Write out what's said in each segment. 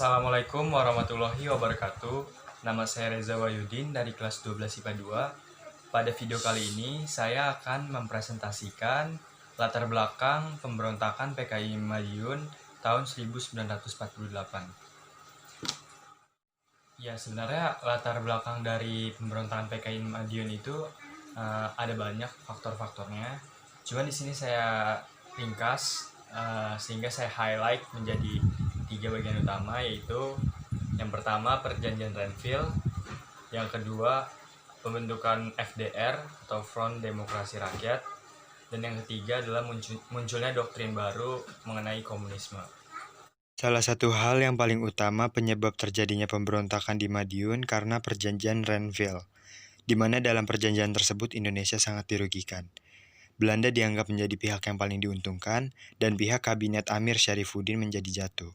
Assalamualaikum warahmatullahi wabarakatuh. Nama saya Reza Wahyudin dari kelas 12 IPA 2. Pada video kali ini saya akan mempresentasikan latar belakang pemberontakan PKI Madiun tahun 1948. Ya, sebenarnya latar belakang dari pemberontakan PKI Madiun itu ada banyak faktor-faktornya. Cuman di sini saya ringkas sehingga saya highlight menjadi 3 bagian utama, yaitu yang pertama perjanjian Renville, yang kedua pembentukan FDR atau Front Demokrasi Rakyat, dan yang ketiga adalah munculnya doktrin baru mengenai komunisme. Salah satu hal yang paling utama penyebab terjadinya pemberontakan di Madiun karena perjanjian Renville, di mana dalam perjanjian tersebut Indonesia sangat dirugikan. Belanda dianggap menjadi pihak yang paling diuntungkan, dan pihak kabinet Amir Syarifuddin menjadi jatuh.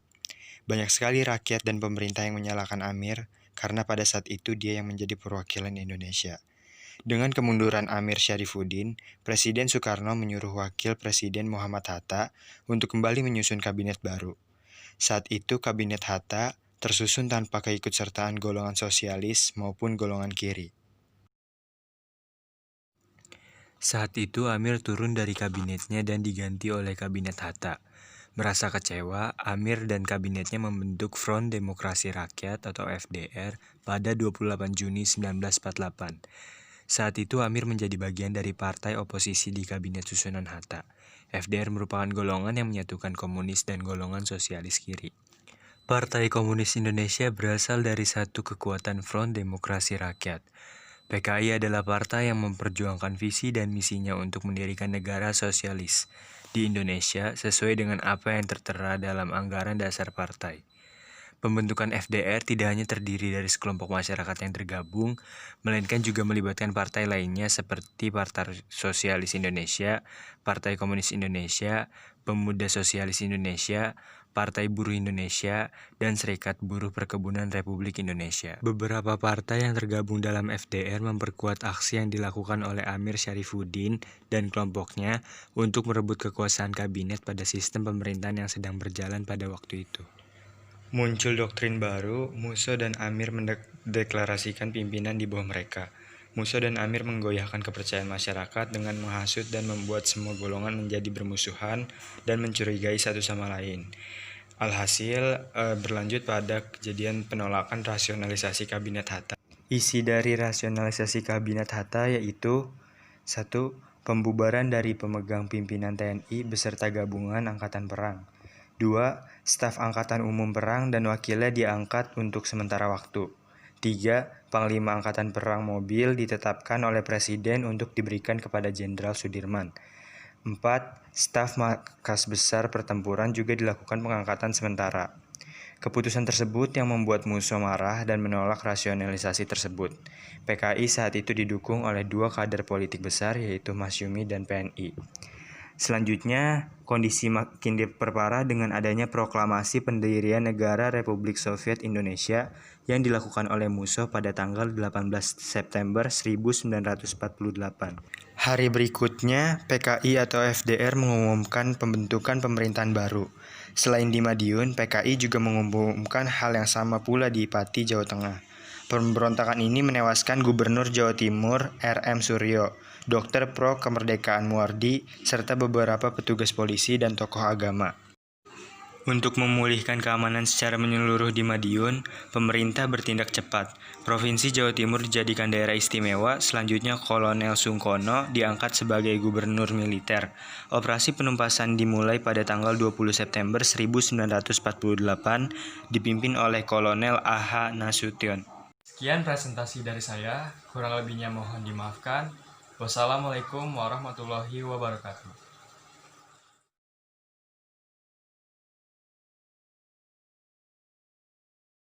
Banyak sekali rakyat dan pemerintah yang menyalahkan Amir, karena pada saat itu dia yang menjadi perwakilan Indonesia. Dengan kemunduran Amir Syarifuddin, Presiden Soekarno menyuruh Wakil Presiden Muhammad Hatta untuk kembali menyusun kabinet baru. Saat itu kabinet Hatta tersusun tanpa keikutsertaan golongan sosialis maupun golongan kiri. Saat itu Amir turun dari kabinetnya dan diganti oleh kabinet Hatta. Merasa kecewa, Amir dan kabinetnya membentuk Front Demokrasi Rakyat atau FDR pada 28 Juni 1948. Saat itu Amir menjadi bagian dari partai oposisi di kabinet susunan Hatta. FDR merupakan golongan yang menyatukan komunis dan golongan sosialis kiri. Partai Komunis Indonesia berasal dari satu kekuatan Front Demokrasi Rakyat. PKI adalah partai yang memperjuangkan visi dan misinya untuk mendirikan negara sosialis di Indonesia sesuai dengan apa yang tertera dalam anggaran dasar partai. Pembentukan FDR tidak hanya terdiri dari sekelompok masyarakat yang tergabung, melainkan juga melibatkan partai lainnya seperti Partai Sosialis Indonesia, Partai Komunis Indonesia, Pemuda Sosialis Indonesia, Partai Buruh Indonesia, dan Serikat Buruh Perkebunan Republik Indonesia. Beberapa partai yang tergabung dalam FDR memperkuat aksi yang dilakukan oleh Amir Syarifuddin dan kelompoknya untuk merebut kekuasaan kabinet pada sistem pemerintahan yang sedang berjalan pada waktu itu. Muncul doktrin baru, Musso dan Amir mendeklarasikan pimpinan di bawah mereka. Musso dan Amir menggoyahkan kepercayaan masyarakat dengan menghasut dan membuat semua golongan menjadi bermusuhan dan mencurigai satu sama lain. Alhasil, berlanjut pada kejadian penolakan rasionalisasi kabinet Hatta. Isi dari rasionalisasi kabinet Hatta yaitu 1. Pembubaran dari pemegang pimpinan TNI beserta gabungan angkatan perang. 2. Staf Angkatan Umum Perang dan wakilnya diangkat untuk sementara waktu. 3. Panglima Angkatan Perang Mobil ditetapkan oleh Presiden untuk diberikan kepada Jenderal Sudirman. 4. Staf Markas Besar Pertempuran juga dilakukan pengangkatan sementara. Keputusan tersebut yang membuat Musso marah dan menolak rasionalisasi tersebut. PKI saat itu didukung oleh 2 kader politik besar yaitu Masyumi dan PNI. Selanjutnya, kondisi makin diperparah dengan adanya proklamasi pendirian Negara Republik Soviet Indonesia yang dilakukan oleh Musso pada tanggal 18 September 1948. Hari berikutnya, PKI atau FDR mengumumkan pembentukan pemerintahan baru. Selain di Madiun, PKI juga mengumumkan hal yang sama pula di Pati, Jawa Tengah. Pemberontakan ini menewaskan Gubernur Jawa Timur R.M. Suryo, Dokter Pro Kemerdekaan Muardi, serta beberapa petugas polisi dan tokoh agama. Untuk memulihkan keamanan secara menyeluruh di Madiun, pemerintah bertindak cepat. Provinsi Jawa Timur dijadikan daerah istimewa, selanjutnya Kolonel Sungkono diangkat sebagai gubernur militer. Operasi penumpasan dimulai pada tanggal 20 September 1948, dipimpin oleh Kolonel A.H. Nasution. Sekian presentasi dari saya, kurang lebihnya mohon dimaafkan. Wassalamualaikum warahmatullahi wabarakatuh.